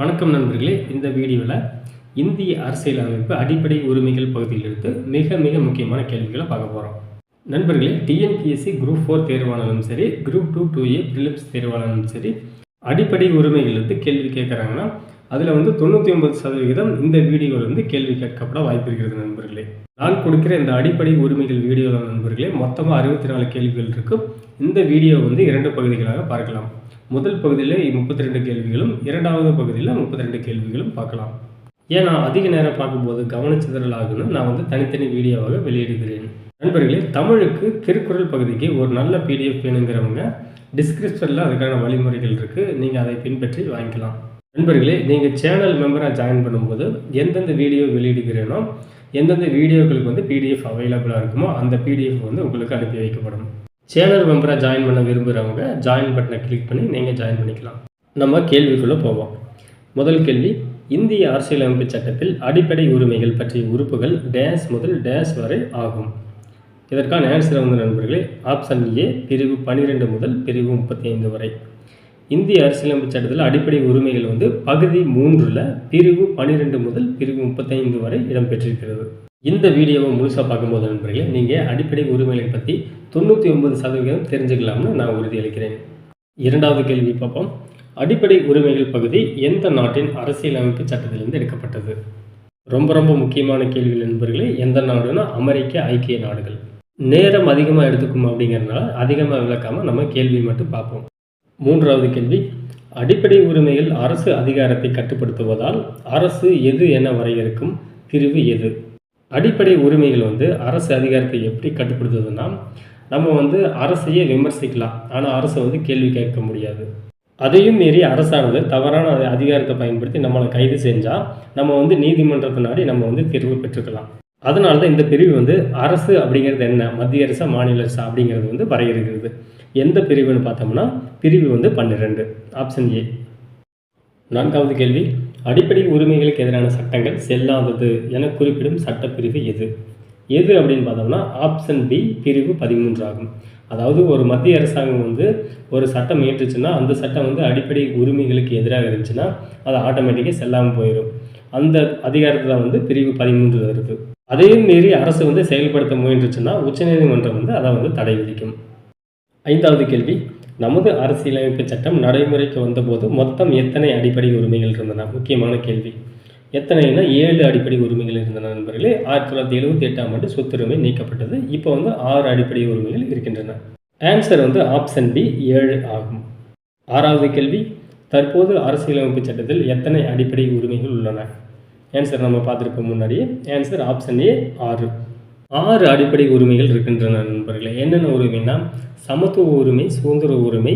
வணக்கம் நண்பர்களே. இந்த வீடியோவில் இந்திய அரசியலமைப்பு அடிப்படை உரிமைகள் பகுதியிலிருந்து மிக மிக முக்கியமான கேள்விகளை பார்க்க போகிறோம். நண்பர்களே, டிஎன்பிஎஸ்சி குரூப் 4 தேர்வானாலும் சரி, குரூப் 2 2A ப்ரிலிம்ஸ் தேர்வானாலும் சரி, அடிப்படை உரிமைகளிலிருந்து கேள்வி கேட்குறாங்கன்னா அதில் 99% இந்த வீடியோவிலிருந்து கேள்வி கேட்கப்பட வாய்ப்பு இருக்கிறது நண்பர்களே. நான் கொடுக்குற இந்த அடிப்படை உரிமைகள் வீடியோவில் நண்பர்களே மொத்தமாக 64 கேள்விகள் இருக்கும். இந்த வீடியோ 2 பகுதிகளாக பார்க்கலாம். முதல் பகுதியில் 32 கேள்விகளும், இரண்டாவது பகுதியில் 32 கேள்விகளும் பார்க்கலாம். ஏன்னா அதிக நேரம் பார்க்கும்போது கவனச்சிதறல் ஆகுன்னு நான் தனித்தனி வீடியோவாக வெளியிடுகிறேன். நண்பர்களே, தமிழுக்கு திருக்குறள் பகுதிக்கு ஒரு நல்ல பிடிஎஃப் வேணுங்கிறவங்க டிஸ்கிரிப்ஷனில் அதுக்கான வழிமுறைகள் இருக்குது. நீங்கள் அதை பின்பற்றி வாங்கிக்கலாம். நண்பர்களே, நீங்கள் சேனல் மெம்பராக ஜாயின் பண்ணும்போது எந்தெந்த வீடியோ வெளியிடுகிறேனோ எந்தெந்த வீடியோக்களுக்கு பிடிஎஃப் அவைலபிளாக இருக்குமோ அந்த பிடிஎஃப் உங்களுக்கு அனுப்பி வைக்கப்படும். சேனல் மெம்பராக ஜாயின் பண்ண விரும்புகிறவங்க ஜாயின் பட்டனை கிளிக் பண்ணி நீங்கள் ஜாயின் பண்ணிக்கலாம். நம்ம கேள்விக்குள்ளே போவோம். முதல் கேள்வி, இந்திய அரசியலமைப்பு சட்டத்தில் அடிப்படை உரிமைகள் பற்றிய உறுப்புகள் டேஸ் முதல் டேஸ் வரை ஆகும். இதற்கான ஆன்சர் நண்பர்களே, ஆப்ஷன் ஏ பிரிவு 12 முதல் பிரிவு 35 வரை. இந்திய அரசியலமைப்பு சட்டத்தில் அடிப்படை உரிமைகள் பகுதி 3ல் பிரிவு 12 முதல் பிரிவு 35 வரை இடம்பெற்றிருக்கிறது. இந்த வீடியோவை முழுசாக பார்க்கும்போது நண்பர்களே, நீங்கள் அடிப்படை உரிமைகளை பற்றி 99% தெரிஞ்சுக்கலாம்னு நான் உறுதியளிக்கிறேன். இரண்டாவது கேள்வி பார்ப்போம். அடிப்படை உரிமைகள் பகுதி எந்த நாட்டின் அரசியலமைப்பு சட்டத்திலிருந்து எடுக்கப்பட்டது? ரொம்ப ரொம்ப முக்கியமான கேள்வி நண்பர்களே. எந்த நாடுனா அமெரிக்க ஐக்கிய நாடுகள். நேரம் அதிகமாக எடுத்துக்கும் அப்படிங்கிறதுனால அதிகமாக விளக்காமல் நம்ம கேள்வி மட்டும் பார்ப்போம். மூன்றாவது கேள்வி, அடிப்படை உரிமைகள் அரசு அதிகாரத்தை கட்டுப்படுத்துவதால் அரசு எது என வரையறுக்கும் பிரிவு எது? அடிப்படை உரிமைகள் அரசு அதிகாரத்தை எப்படி கட்டுப்படுத்துதுன்னா, நம்ம அரசையே விமர்சிக்கலாம், ஆனால் அரசை கேள்வி கேட்க முடியாது. அதையும் மீறி அரசானது தவறான அதிகாரத்தை பயன்படுத்தி நம்மளை கைது செஞ்சால் நம்ம நீதிமன்றத்தை நாடி நம்ம தீர்வு பெற்றுக்கலாம். அதனால தான் இந்த பிரிவு அரசு அப்படிங்கிறது என்ன, மத்திய அரசா மாநில அரசா அப்படிங்கிறது வரையறுக்கிறது. எந்த பிரிவுன்னு பார்த்தோம்னா பிரிவு 12, ஆப்ஷன் ஏ. நான்காவது கேள்வி, அடிப்படை உரிமைகளுக்கு எதிரான சட்டங்கள் செல்லாதது என குறிப்பிடும் சட்டப்பிரிவு எது? எது அப்படின்னு பார்த்தோம்னா ஆப்ஷன் பி பிரிவு 13 ஆகும். அதாவது ஒரு மத்திய அரசாங்கம் ஒரு சட்டம் இயற்றுச்சுன்னா அந்த சட்டம் அடிப்படை உரிமைகளுக்கு எதிராக இருந்துச்சுன்னா அது ஆட்டோமேட்டிக்காக செல்லாமல் போயிடும். அந்த அதிகாரத்தை தான் பிரிவு 13 வருது. அதையும் மீறி அரசு செயல்படுத்த முயன்றுச்சுன்னா உச்சநீதிமன்றம் அதை தடை விதிக்கும். ஐந்தாவது கேள்வி, நமது அரசியலமைப்பு சட்டம் நடைமுறைக்கு வந்தபோது மொத்தம் எத்தனை அடிப்படை உரிமைகள் இருந்தன? முக்கியமான கேள்வி. எத்தனைனா 7 அடிப்படை உரிமைகள் இருந்தன நண்பர்களே. 1978ஆம் ஆண்டு சொத்துரிமை நீக்கப்பட்டது. இப்போ 6 அடிப்படை உரிமைகள் இருக்கின்றன. ஆன்சர் ஆப்ஷன் பி 7 ஆகும். ஆறாவது கேள்வி, தற்போது அரசியலமைப்பு சட்டத்தில் எத்தனை அடிப்படை உரிமைகள் உள்ளன? ஆன்சர் நம்ம பார்த்துருப்போம் முன்னாடியே. Answer option A 6. 6 அடிப்படை உரிமைகள் இருக்கின்றன நண்பர்களே. என்னென்ன உரிமைனா சமத்துவ உரிமை, சுதந்திர உரிமை,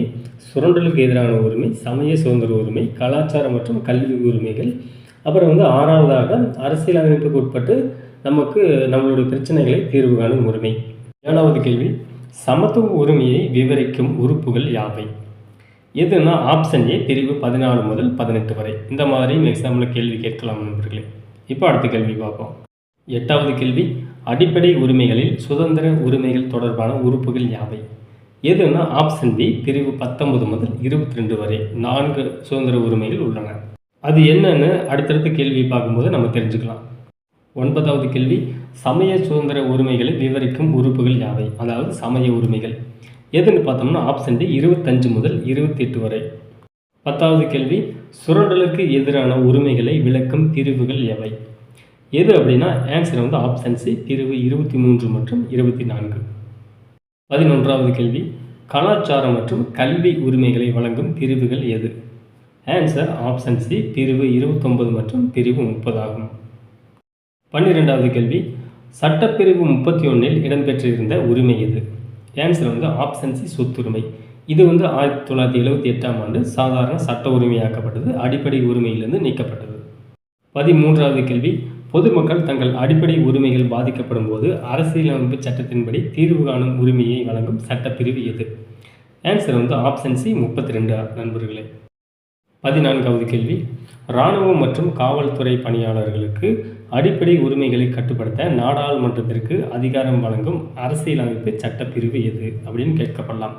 சுரண்டலுக்கு எதிரான உரிமை, சமய சுதந்திர உரிமை, கலாச்சார மற்றும் கல்வி உரிமைகள். அப்புறம் 6வதாக அரசியலமைப்புக்கு உட்பட்டு நமக்கு நம்மளுடைய பிரச்சனைகளை தீர்வு காணும் உரிமை. 7வது கேள்வி, சமத்துவ உரிமையை விவரிக்கும் உறுப்புகள் யாவை? எதுனா ஆப்ஷன் ஏ பிரிவு 14 முதல் 18 வரை. இந்த மாதிரியும் எக்ஸாம்பிள் கேள்வி கேட்கலாம் நண்பர்களே. இப்போ அடுத்த கேள்வி பார்ப்போம். 8வது கேள்வி, அடிப்படை உரிமைகளில் சுதந்திர உரிமைகள் தொடர்பான உறுப்புகள் யாவை? எதுனா ஆப்ஷன் பி பிரிவு 19 முதல் 22 வரை 4 சுதந்திர உரிமைகள் உள்ளன. அது என்னன்னு அடுத்தடுத்த கேள்வி பார்க்கும்போது நம்ம தெரிஞ்சுக்கலாம். 9வது கேள்வி, சமய சுதந்திர உரிமைகளை விவரிக்கும் உறுப்புகள் யாவை? அதாவது சமய உரிமைகள் எதுன்னு பார்த்தோம்னா ஆப்ஷன் டி 25 முதல் 28 வரை. 10வது கேள்வி, சுரண்டலுக்கு எதிரான உரிமைகளை விளக்கும் பிரிவுகள் எவை? எது அப்படின்னா ஆன்சர் ஆப்ஷன் சி பிரிவு 23 மற்றும் 24. 11வது கேள்வி, கலாச்சாரம் மற்றும் கல்வி உரிமைகளை வழங்கும் பிரிவுகள் எது? ஆன்சர் ஆப்ஷன் சி பிரிவு 29 மற்றும் பிரிவு 30 ஆகும். 12வது கேள்வி, சட்டப்பிரிவு 31இல் இடம்பெற்றிருந்த உரிமை எது? ஆன்சர் ஆப்ஷன் சி சொத்துரிமை. இது 1978ஆம் ஆண்டு சாதாரண சட்ட உரிமையாக்கப்பட்டது. அடிப்படை உரிமையிலிருந்து நீக்கப்பட்டது. 13வது கேள்வி, பொதுமக்கள் தங்கள் அடிப்படை உரிமைகள் பாதிக்கப்படும் போது அரசியலமைப்பு சட்டத்தின்படி தீர்வு காணும் உரிமையை வழங்கும் சட்டப்பிரிவு எது? ஆன்சர் ஆப்ஷன் சி 32 நண்பர்களே. 14வது கேள்வி, இராணுவம் மற்றும் காவல்துறை பணியாளர்களுக்கு அடிப்படை உரிமைகளை கட்டுப்படுத்த நாடாளுமன்றத்திற்கு அதிகாரம் வழங்கும் அரசியலமைப்பு சட்டப்பிரிவு எது அப்படின்னு கேட்கப்படலாம்.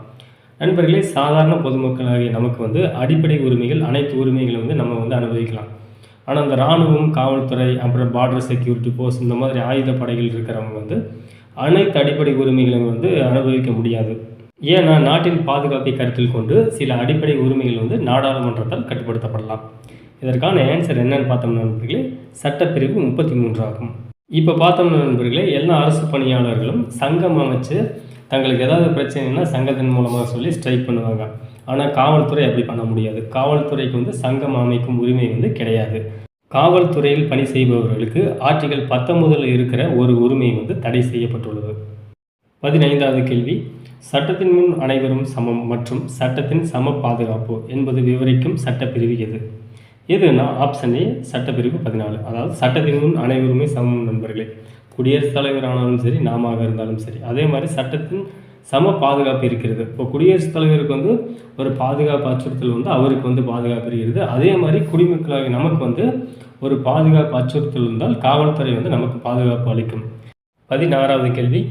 நண்பர்களே, சாதாரண பொதுமக்களாகிய நமக்கு வந்து அடிப்படை உரிமைகள், அனைத்து உரிமைகளும் வந்து நம்ம வந்து அனுபவிக்கலாம். ஆனால் அந்த இராணுவம், காவல்துறை, அப்புறம் பார்டர் செக்யூரிட்டி ஃபோர்ஸ் இந்த மாதிரி ஆயுத படைகள் இருக்கிறவங்க வந்து அனைத்து அடிப்படை உரிமைகளும் வந்து அனுபவிக்க முடியாது. ஏன்னா நாட்டின் பாதுகாப்பை கருத்தில் கொண்டு சில அடிப்படை உரிமைகள் வந்து நாடாளுமன்றத்தால் கட்டுப்படுத்தப்படலாம். இதற்கான ஆன்சர் என்னன்னு பார்த்தோம்னா நண்பர்களே, சட்டப்பிரிவு 33 ஆகும். இப்போ பார்த்தோம்னா நண்பர்களே, எல்லா அரசு பணியாளர்களும் சங்கம் அமைச்சு தங்களுக்கு ஏதாவது பிரச்சனைனா சங்கத்தின் மூலமாக சொல்லி ஸ்ட்ரைக் பண்ணுவாங்க. ஆனால் காவல்துறை அப்படி பண்ண முடியாது. காவல்துறைக்கு வந்து சங்கம் அமைக்கும் உரிமை வந்து கிடையாது. காவல்துறையில் பணி செய்பவர்களுக்கு ஆர்டிகல் 19 இருக்கிற ஒரு உரிமை வந்து தடை செய்யப்பட்டுள்ளது. 15வது கேள்வி, சட்டத்தின் முன் அனைவரும் சமம் மற்றும் சட்டத்தின் சம பாதுகாப்பு என்பது விவரிக்கும் சட்டப்பிரிவு எது? எதுனா ஆப்ஷன் ஏ சட்டப்பிரிவு 14. அதாவது சட்டத்தின் முன் அனைவருமே சமம் நண்பர்களே. குடியரசுத் தலைவர் ஆனாலும் சரி, நாம இருந்தாலும் சரி. அதே மாதிரி சட்டத்தின் சம பாதுகாப்பு இருக்கிறது. இப்போ குடியரசுத் தலைவருக்கு வந்து ஒரு பாதுகாப்பு அச்சுறுத்தல் வந்து அவருக்கு வந்து பாதுகாப்பு இருக்கிறது. அதே மாதிரி குடிமக்களாக நமக்கு வந்து ஒரு பாதுகாப்பு அச்சுறுத்தல் இருந்தால் காவல்துறை வந்து நமக்கு பாதுகாப்பு அளிக்கும். 16வது கேள்வி,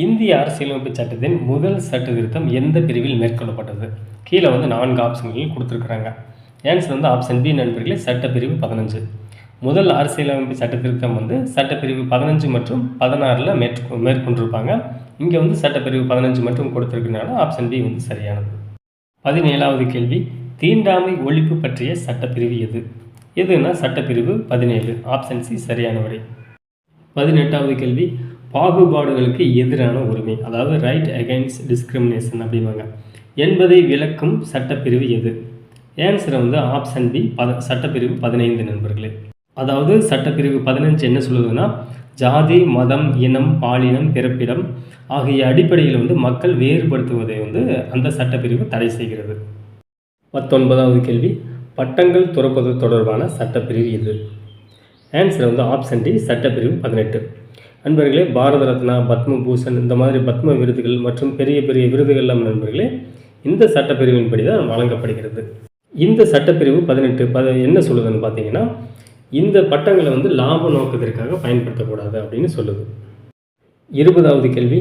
இந்திய அரசியலமைப்பு சட்டத்தின் முதல் சட்ட திருத்தம் எந்த பிரிவில் மேற்கொள்ளப்பட்டது? கீழே வந்து 4 ஆப்ஷன்கள் கொடுத்துருக்குறாங்க. ஆன்சர் வந்து ஆப்ஷன் பி நண்பர்களே, சட்டப்பிரிவு 15. முதல் அரசியலமைப்பு சட்ட திருத்தம் வந்து சட்டப்பிரிவு 15 மற்றும் 16 மேற்கொண்டிருப்பாங்க. இங்கே வந்து சட்டப்பிரிவு 15 மட்டும் கொடுத்துருக்கனால ஆப்ஷன் பி வந்து சரியானது. 17வது கேள்வி, தீண்டாமை ஒழிப்பு பற்றிய சட்டப்பிரிவு எது? எதுனா சட்டப்பிரிவு 17. ஆப்ஷன் சி சரியான விடை. 18வது கேள்வி, பாகுபாடுகளுக்கு எதிரான உரிமை, அதாவது ரைட் அகைன்ஸ்ட் டிஸ்கிரிமினேஷன் அப்படிம்பாங்க, என்பதை விளக்கும் சட்டப்பிரிவு எது? ஆன்சர் வந்து ஆப்ஷன் பி சட்டப்பிரிவு 15 நண்பர்களே. அதாவது சட்டப்பிரிவு 15 என்ன சொல்லுதுன்னா, ஜாதி, மதம், இனம், பாலினம், பிறப்பிடம் ஆகிய அடிப்படையில் வந்து மக்கள் வேறுபடுத்துவதை வந்து அந்த சட்டப்பிரிவு தடை செய்கிறது. 19வது கேள்வி, பட்டங்கள் துறப்பது தொடர்பான சட்டப்பிரிவு எது? ஆன்சர் வந்து ஆப்ஷன் டி சட்டப்பிரிவு 18. நண்பர்களே, பாரத ரத்னா, பத்ம பூஷன் இந்த மாதிரி பத்ம விருதுகள் மற்றும் பெரிய பெரிய விருதுகள்லாம் நண்பர்களே இந்த சட்டப்பிரிவின்படி தான் வழங்கப்படுகிறது. இந்த சட்டப்பிரிவு 18 என்ன சொல்லுதுன்னு பார்த்தீங்கன்னா, இந்த பட்டங்களை வந்து லாப நோக்கத்திற்காக பயன்படுத்தக்கூடாது அப்படின்னு சொல்லுது. 20வது கேள்வி,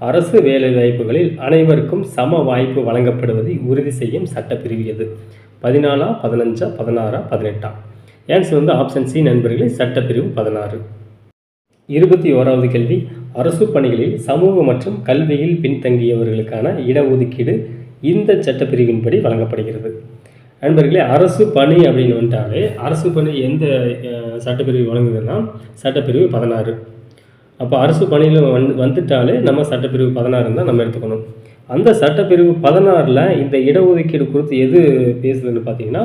அரசு வேலை வாய்ப்புகளில் அனைவருக்கும் சம வாய்ப்பு வழங்கப்படுவதை உறுதி செய்யும் சட்டப்பிரிவு எது? 14, 15, 16, 18. ஆன்சர் வந்து ஆப்ஷன் சி நண்பர்களே, சட்டப்பிரிவு 16. 21வது கேள்வி, அரசு பணிகளில் சமூக மற்றும் கல்வியில் பின்தங்கியவர்களுக்கான இடஒதுக்கீடு இந்த சட்டப்பிரிவின்படி வழங்கப்படுகிறது. நண்பர்களே, அரசு பணி அப்படின்னு வந்துட்டாலே அரசு பணி எந்த சட்டப்பிரிவு வழங்குதுன்னா சட்டப்பிரிவு 16. அப்போ அரசு பணியில் வந்துட்டாலே நம்ம சட்டப்பிரிவு 16 தான் நம்ம எடுத்துக்கணும். அந்த சட்டப்பிரிவு 16ல் இந்த இடஒதுக்கீடு குறித்து எது பேசுதுன்னு பார்த்தீங்கன்னா,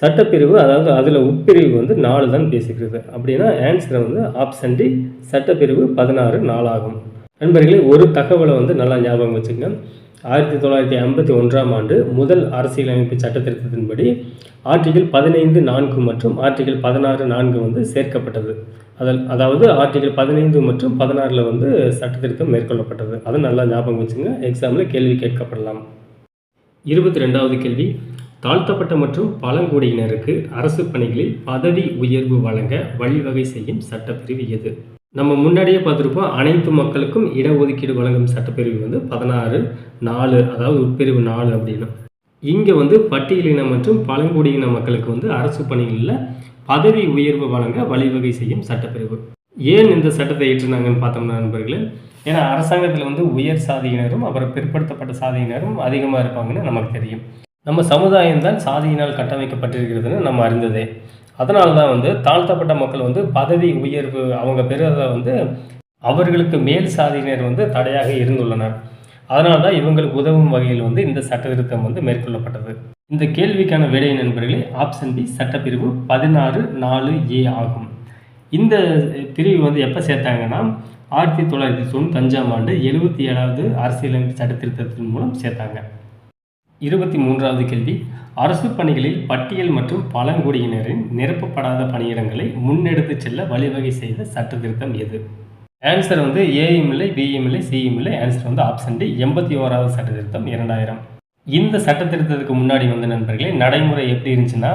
சட்டப்பிரிவு அதாவது அதில் உட்பிரிவு வந்து 4 தான் பேசிக்கிறது. அப்படின்னா ஆன்சர் வந்து ஆப்ஷன் டி சட்டப்பிரிவு 16 4 ஆகும். நண்பர்களே, ஒரு தகவலை வந்து நல்லா ஞாபகம் வச்சுக்கங்க. 1951ஆம் ஆண்டு முதல் அரசியலமைப்பு சட்ட திருத்தத்தின்படி ஆர்டிகல் 15(4) மற்றும் ஆர்டிகல் 16(4) வந்து சேர்க்கப்பட்டது. அதாவது ஆர்டிகல் 15 மற்றும் 16 வந்து சட்ட திருத்தம் மேற்கொள்ளப்பட்டது. அதை நல்லா ஞாபகம் வச்சுங்க, எக்ஸாமில் கேள்வி கேட்கப்படலாம். 22வது கேள்வி, தாழ்த்தப்பட்ட மற்றும் பழங்குடியினருக்கு அரசு பணிகளில் பதவி உயர்வு வழங்க வழிவகை செய்யும் சட்டப்பிரிவு எது? நம்ம முன்னாடியே பார்த்துருப்போம், அனைத்து மக்களுக்கும் இடஒதுக்கீடு வழங்கும் சட்டப்பிரிவு வந்து 16(4), அதாவது உட்பிரிவு 4 அப்படின்னு. இங்கே வந்து பட்டியலின மற்றும் பழங்குடியின மக்களுக்கு வந்து அரசு பணிகளில் பதவி உயர்வு வழங்க வழிவகை செய்யும் சட்டப்பிரிவு. ஏன் இந்த சட்டத்தை ஏற்றினாங்கன்னு பார்த்தோம்னா நண்பர்களே, ஏன்னா அரசாங்கத்தில் வந்து உயர் சாதியினரும் அப்புறம் பிற்படுத்தப்பட்ட சாதியினரும் அதிகமாக இருப்பாங்கன்னு நமக்கு தெரியும். நம்ம சமுதாயம் தான் சாதியினால் கட்டமைக்கப்பட்டிருக்கிறதுன்னு நம்ம அறிந்ததே. அதனால தான் வந்து தாழ்த்தப்பட்ட மக்கள் வந்து பதவி உயர்வு அவங்க பெறுவதை வந்து அவர்களுக்கு மேல் சாதியினர் வந்து தடையாக இருந்துள்ளனர். அதனால தான் இவங்களுக்கு உதவும் வகையில் வந்து இந்த சட்ட திருத்தம் வந்து மேற்கொள்ளப்பட்டது. இந்த கேள்விக்கான விடை நண்பர்களே, ஆப்ஷன் பி சட்டப்பிரிவு 16(4)(a) ஆகும். இந்த பிரிவு வந்து எப்போ சேர்த்தாங்கன்னா 1995ஆம் ஆண்டு 77வது அரசியலமைப்பு சட்ட திருத்தத்தின் மூலம் சேர்த்தாங்க. 23வது கேள்வி, அரசு பணிகளில் பட்டியல் மற்றும் பழங்குடியினரின் நிரப்பப்படாத பணியிடங்களை முன்னெடுத்து செல்ல வழிவகை செய்த சட்ட திருத்தம் எது? ஆன்சர் வந்து ஏயும் இல்லை, பியும் இல்லை, சியும் இல்லை. ஆன்சர் வந்து ஆப்ஷன் டி 81வது சட்ட திருத்தம் 2000. இந்த சட்ட திருத்தத்துக்கு முன்னாடி வந்து நண்பர்களே நடைமுறை எப்படி இருந்துச்சுன்னா,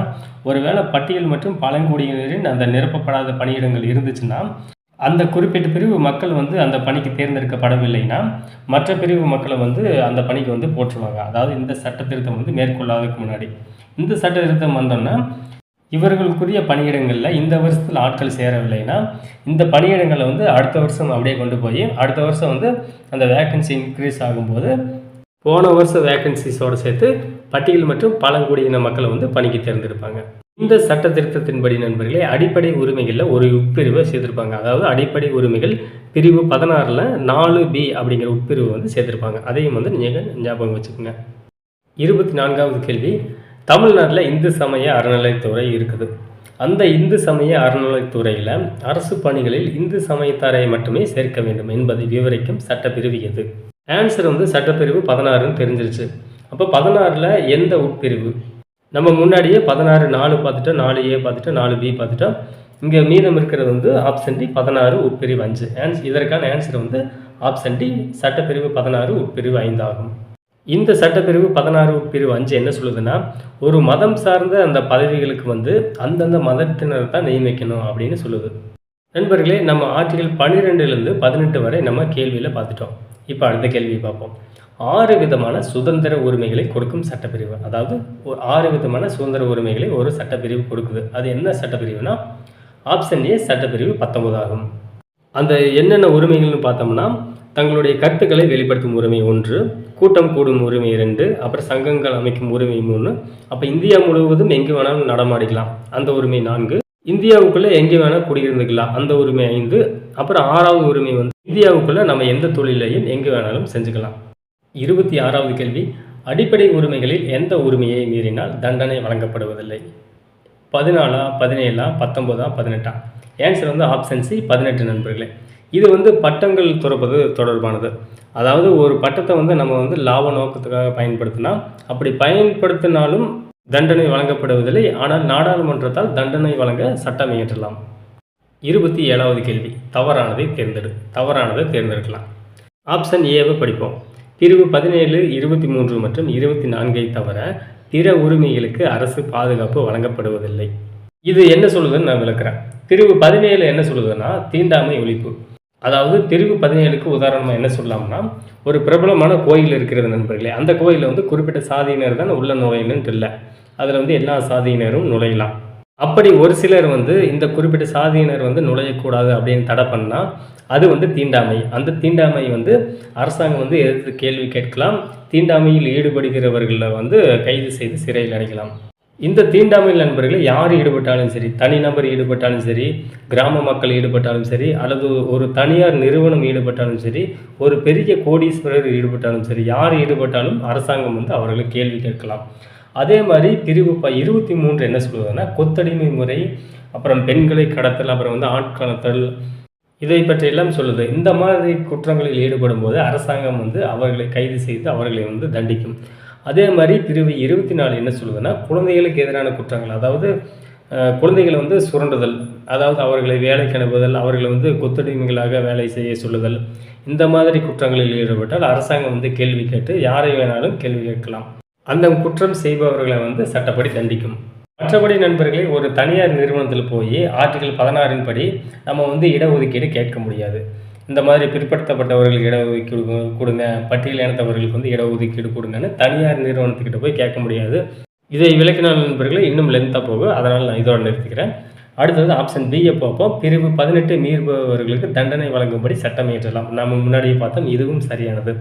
ஒருவேளை பட்டியல் மற்றும் பழங்குடியினரின் அந்த நிரப்பப்படாத பணியிடங்கள் இருந்துச்சுன்னா அந்த குறிப்பிட்ட பிரிவு மக்கள் வந்து அந்த பணிக்கு தேர்ந்தெடுக்கப்படவில்லைன்னா, மற்ற பிரிவு மக்களை வந்து அந்த பணிக்கு வந்து போட்டுருவாங்க. அதாவது இந்த சட்ட திருத்தம் வந்து மேற்கொள்ளாததுக்கு முன்னாடி. இந்த சட்ட திருத்தம் வந்தோன்னா, இவர்களுக்குரிய பணியிடங்களில் இந்த வருஷத்தில் ஆட்கள் சேரவில்லைன்னா, இந்த பணியிடங்களை வந்து அடுத்த வருஷம் அப்படியே கொண்டு போய், அடுத்த வருஷம் வந்து அந்த வேக்கன்சி இன்க்ரீஸ் ஆகும்போது, போன வருஷம் வேக்கன்சிஸோடு சேர்த்து பட்டியல் மற்றும் பழங்குடியின மக்களை வந்து பணிக்கு தேர்ந்தெடுப்பாங்க. இந்த சட்ட திருத்தத்தின்படி நண்பர்களே, அடிப்படை உரிமைகளில் ஒரு உட்பிரிவை சேர்த்திருப்பாங்க. அதாவது அடிப்படை உரிமைகள் பிரிவு 16ல் 4B அப்படிங்கிற உட்பிரிவு வந்து சேர்த்திருப்பாங்க. அதையும் வந்து நீங்கள் ஞாபகம் வச்சுக்கோங்க. 24வது கேள்வி, தமிழ்நாட்டில் இந்து சமய அறநிலைத்துறை இருக்குது. அந்த இந்து சமய அறநிலைத்துறையில் அரசு பணிகளில் இந்து சமயத்தாரை மட்டுமே சேர்க்க வேண்டும் என்பதை விவரிக்கும் சட்டப்பிரிவு எது? ஆன்சர் வந்து சட்டப்பிரிவு 16ன்னு தெரிஞ்சிருச்சு. அப்போ 16ல் எந்த உட்பிரிவு? நம்ம முன்னாடியே 16 4 பார்த்துட்டோம், 4A பார்த்துட்டோம், 4B பார்த்துட்டோம். இங்கே மீதம் இருக்கிறது வந்து ஆப்ஷன் டி 16 உட்பிரிவு 5. இதற்கான ஆன்சர் வந்து ஆப்ஷன் டி சட்டப்பிரிவு 16 உட்பிரிவு 5 ஆகும். இந்த சட்டப்பிரிவு 16 உட்பிரிவு 5 என்ன சொல்லுதுன்னா, ஒரு மதம் சார்ந்த அந்த பதவிகளுக்கு வந்து அந்தந்த மதத்தினர் தான் நியமிக்கணும் அப்படின்னு சொல்லுது. நண்பர்களே, நம்ம ஆர்டிகல் 12லேருந்து 18 வரை நம்ம கேள்வியில் பார்த்துட்டோம். இப்போ அடுத்த கேள்வியை பார்ப்போம். 6 விதமான சுதந்திர உரிமைகளை கொடுக்கும் சட்டப்பிரிவு. அதாவது 6 விதமான சுதந்திர உரிமைகளை ஒரு சட்டப்பிரிவு கொடுக்குது. அது என்ன சட்டப்பிரிவுனா, ஆப்ஷன் ஏ சட்டப்பிரிவு 19 ஆகும். அந்த என்னென்ன உரிமைகள்னு பார்த்தோம்னா, தங்களுடைய கருத்துக்களை வெளிப்படுத்தும் உரிமை 1, கூட்டம் கூடும் உரிமை 2, அப்புறம் சங்கங்கள் அமைக்கும் உரிமை 3, அப்போ இந்தியா முழுவதும் எங்கே வேணாலும் நடமாடிக்கலாம் அந்த உரிமை 4, இந்தியாவுக்குள்ளே எங்கே வேணால் குடியிருந்துக்கலாம் அந்த உரிமை 5, அப்புறம் 6வது உரிமை வந்து இந்தியாவுக்குள்ளே நம்ம எந்த தொழிலையும் எங்கே வேணாலும் செஞ்சுக்கலாம். 26வது கேள்வி, அடிப்படை உரிமைகளில் எந்த உரிமையை மீறினால் தண்டனை வழங்கப்படுவதில்லை? 14, 17, 19, 18. ஆன்சர் வந்து ஆப்ஷன் சி 18 நண்பர்களே. இது வந்து பட்டங்கள் துறப்பது தொடர்பானது. அதாவது ஒரு பட்டத்தை வந்து நம்ம வந்து லாப நோக்கத்துக்காக பயன்படுத்தினா, அப்படி பயன்படுத்தினாலும் தண்டனை வழங்கப்படுவதில்லை. ஆனால் நாடாளுமன்றத்தால் தண்டனை வழங்க சட்டம் இயற்றலாம். 27வது கேள்வி, தவறானதை தேர்ந்தெடுக்கலாம். ஆப்ஷன் ஏவை படிப்போம். பிரிவு 17, 23 மற்றும் 24 தவிர பிற உரிமைகளுக்கு அரசு பாதுகாப்பு வழங்கப்படுவதில்லை. இது என்ன சொல்லுதுன்னு நான் விளக்குறேன். பிரிவு 17 என்ன சொல்லுதுன்னா, தீண்டாமை ஒழிப்பு. அதாவது பிரிவு 17க்கு உதாரணமாக என்ன சொல்லலாம்னா, ஒரு பிரபலமான கோயில் இருக்கிறது நண்பர்களே. அந்த கோயிலில் வந்து குறிப்பிட்ட சாதியினர் தான் உள்ள நுழையணுன்ட்டு இல்லை. அதில் வந்து எல்லா சாதியினரும் நுழையலாம். அப்படி ஒரு சிலர் வந்து இந்த குறிப்பிட்ட சாதியினர் வந்து நுழையக்கூடாது அப்படின்னு தடை பண்ணால் அது வந்து தீண்டாமை. அந்த தீண்டாமை வந்து அரசாங்கம் வந்து எதிர்த்து கேள்வி கேட்கலாம். தீண்டாமையில் ஈடுபடுகிறவர்களை வந்து கைது செய்து சிறையில் அடைக்கலாம். இந்த தீண்டாமையில் நண்பர்கள் யார் ஈடுபட்டாலும் சரி, தனிநபர் ஈடுபட்டாலும் சரி, கிராம மக்கள் ஈடுபட்டாலும் சரி, அல்லது ஒரு தனியார் நிறுவனம் ஈடுபட்டாலும் சரி, ஒரு பெரிய கோடீஸ்வரர் ஈடுபட்டாலும் சரி, யார் ஈடுபட்டாலும் அரசாங்கம் வந்து அவர்களை கேள்வி கேட்கலாம். அதே மாதிரி பிரிவு 23 என்ன சொல்லுவதுன்னா, கொத்தடிமை முறை, அப்புறம் பெண்களை கடத்தல், அப்புறம் வந்து ஆட்கடத்தல், இதை பற்றியெல்லாம் சொல்லுது. இந்த மாதிரி குற்றங்களில் ஈடுபடும் போது அரசாங்கம் வந்து அவர்களை கைது செய்து அவர்களை வந்து தண்டிக்கும். அதே மாதிரி பிரிவு 24 என்ன சொல்லுதுன்னா, குழந்தைகளுக்கு எதிரான குற்றங்கள், அதாவது குழந்தைகளை வந்து சுரண்டுதல், அதாவது அவர்களை வேலைக்கு அனுப்புதல், அவர்களை வந்து கொத்தடிமைகளாக வேலை செய்ய சொல்லுதல், இந்த மாதிரி குற்றங்களில் ஈடுபட்டால் அரசாங்கம் வந்து கேள்வி கேட்டு யாரை வேணாலும் கேள்வி கேட்கலாம். அந்த குற்றம் செய்பவர்களை வந்து சட்டப்படி தண்டிக்கும். மற்றபடி நண்பர்களே, ஒரு தனியார் நிறுவனத்தில் போய் ஆர்டிகல் 16 படி நம்ம வந்து இடஒதுக்கீடு கேட்க முடியாது. இந்த மாதிரி பிற்படுத்தப்பட்டவர்களுக்கு இடஒதுக்கீடு கொடுங்க, பட்டியல் இனத்தவர்களுக்கு வந்து இடஒதுக்கீடு கொடுங்கன்னு தனியார் நிறுவனத்துக்கிட்ட போய் கேட்க முடியாது. இதை விளக்கினால் நண்பர்களே இன்னும் லென்த்தாக போகும். அதனால் நான் இதோடு நிறுத்திக்கிறேன். அடுத்தது ஆப்ஷன் பியை பார்ப்போம். பிரிவு 18 மீறுபவர்களுக்கு தண்டனை வழங்கும்படி சட்டம் இயற்றலாம். நம்ம முன்னாடியே பார்த்தோம், இதுவும் சரியானது.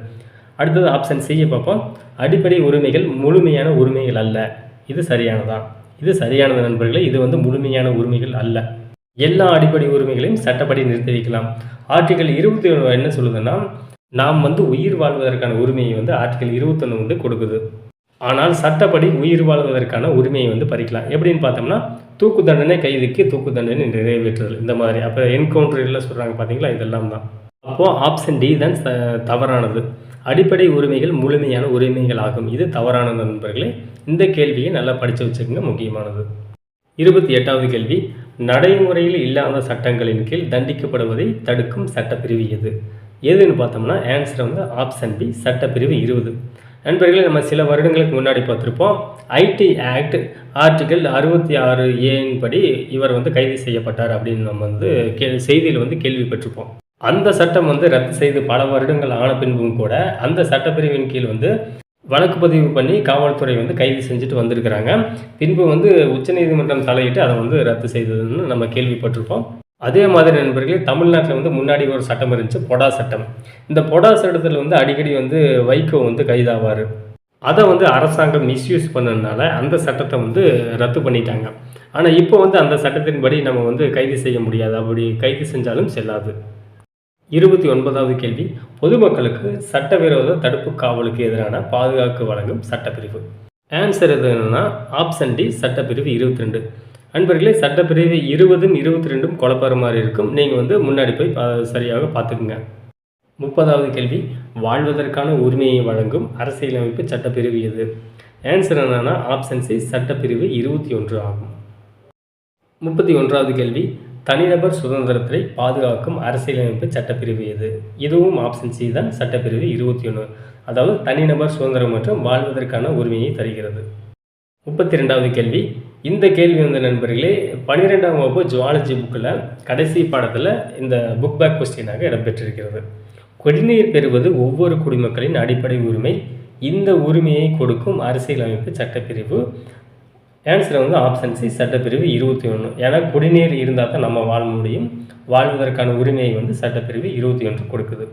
அடுத்தது ஆப்ஷன் சியை பார்ப்போம். அடிப்படை உரிமைகள் முழுமையான உரிமைகள் அல்ல. இது சரியானதா? இது சரியானது நண்பர்களே. இது வந்து முழுமையான உரிமைகள் அல்ல. எல்லா அடிப்படை உரிமைகளையும் சட்டப்படி நிறுத்தி வைக்கலாம். ஆர்டிகல் 21 என்ன சொல்லுதுன்னா, நாம் வந்து உயிர் வாழ்வதற்கான உரிமையை வந்து ஆர்டிகல் 21 வந்து கொடுக்குது. ஆனால் சட்டப்படி உயிர் வாழ்வதற்கான உரிமையை வந்து பறிக்கலாம். எப்படின்னு பார்த்தோம்னா, தூக்கு தண்டனை கைதிக்கு தூக்கு தண்டனை நிறைவேற்றுதல், இந்த மாதிரி. அப்போ என்கவுண்டர் எல்லாம் சொல்கிறாங்க பார்த்தீங்களா, இதெல்லாம் தான். அப்போது ஆப்ஷன் டி தான் தவறானது. அடிப்படை உரிமைகள் முழுமையான உரிமைகள் ஆகும். இது தவறான நண்பர்களே. இந்த கேள்வியை நல்லா படித்து வச்சுக்கோங்க, முக்கியமானது. 28வது கேள்வி, நடைமுறையில் இல்லாத சட்டங்களின் கீழ் தண்டிக்கப்படுவதை தடுக்கும் சட்டப்பிரிவு எது? எதுன்னு பார்த்தோம்னா ஆன்சர் வந்து ஆப்ஷன் பி சட்டப்பிரிவு 20. நண்பர்களே, நம்ம சில வருடங்களுக்கு முன்னாடி பார்த்துருப்போம். ஐடி ஆக்ட் ஆர்டிகிள் 66A படி இவர் வந்து கைது செய்யப்பட்டார் அப்படின்னு நம்ம வந்து செய்தியில் வந்து கேள்விப்பட்டிருப்போம். அந்த சட்டம் வந்து ரத்து செய்து பல வருடங்கள் ஆன பின்பும் கூட அந்த சட்டப்பிரிவின் கீழ் வந்து வழக்கு பதிவு பண்ணி காவல்துறை வந்து கைது செஞ்சுட்டு வந்திருக்கிறாங்க. பின்பு வந்து உச்சநீதிமன்றம் தலையிட்டு அதை வந்து ரத்து செய்ததுன்னு நம்ம கேள்விப்பட்டிருப்போம். அதே மாதிரி நண்பர்களே, தமிழ்நாட்டில் வந்து முன்னாடி ஒரு சட்டம் இருந்துச்சு, பொடா சட்டம். இந்த பொடா சட்டத்தில் வந்து அடிக்கடி வந்து வைகோ வந்து கைதாவார். அதை வந்து அரசாங்கம் மிஸ்யூஸ் பண்ணதுனால அந்த சட்டத்தை வந்து ரத்து பண்ணிட்டாங்க. ஆனால் இப்போ வந்து அந்த சட்டத்தின்படி நம்ம வந்து கைது செய்ய முடியாது. அப்படி கைது செஞ்சாலும் செல்லாது. 29வது கேள்வி, பொதுமக்களுக்கு சட்டவிரோத தடுப்பு காவலுக்கு எதிரான பாதுகாப்பு வழங்கும் சட்டப்பிரிவு. ஆன்சர் எது என்னன்னா ஆப்ஷன் டி, சட்டப்பிரிவு 22. நண்பர்களே, சட்டப்பிரிவு 20ம் 22ம் குழப்பற மாதிரி இருக்கும். நீங்கள் வந்து முன்னாடி போய் சரியாக பார்த்துக்குங்க. 30வது கேள்வி, வாழ்வதற்கான உரிமையை வழங்கும் அரசியலமைப்பு சட்டப்பிரிவு எது? ஆன்சர் என்னன்னா ஆப்ஷன் சி, சட்டப்பிரிவு 21 ஆகும். 31வது கேள்வி, தனிநபர் சுதந்திரத்தை பாதுகாக்கும் அரசியலமைப்பு சட்டப்பிரிவு எது? இதுவும் ஆப்ஷன் சி தான், சட்டப்பிரிவு 21. அதாவது தனிநபர் சுதந்திரம் மற்றும் வாழ்வதற்கான உரிமையை தருகிறது. 32வது கேள்வி, இந்த கேள்வி வந்து நண்பர்களே 12ஆம் வகுப்பு ஜுவாலஜி புக்கில் கடைசி பாடத்தில் இந்த புக் பேக் கொஸ்டினாக இடம்பெற்றிருக்கிறது. குடிநீர் பெறுவது ஒவ்வொரு குடிமக்களின் அடிப்படை உரிமை. இந்த உரிமையை கொடுக்கும் அரசியலமைப்பு சட்டப்பிரிவு. ஆன்சர் வந்து ஆப்ஷன் சி, சட்டப்பிரிவு 21. ஏன்னா குடிநீர் இருந்தால் தான் நம்ம வாழ முடியும். வாழ்வதற்கான உரிமையை வந்து சட்டப்பிரிவு 21 கொடுக்குது.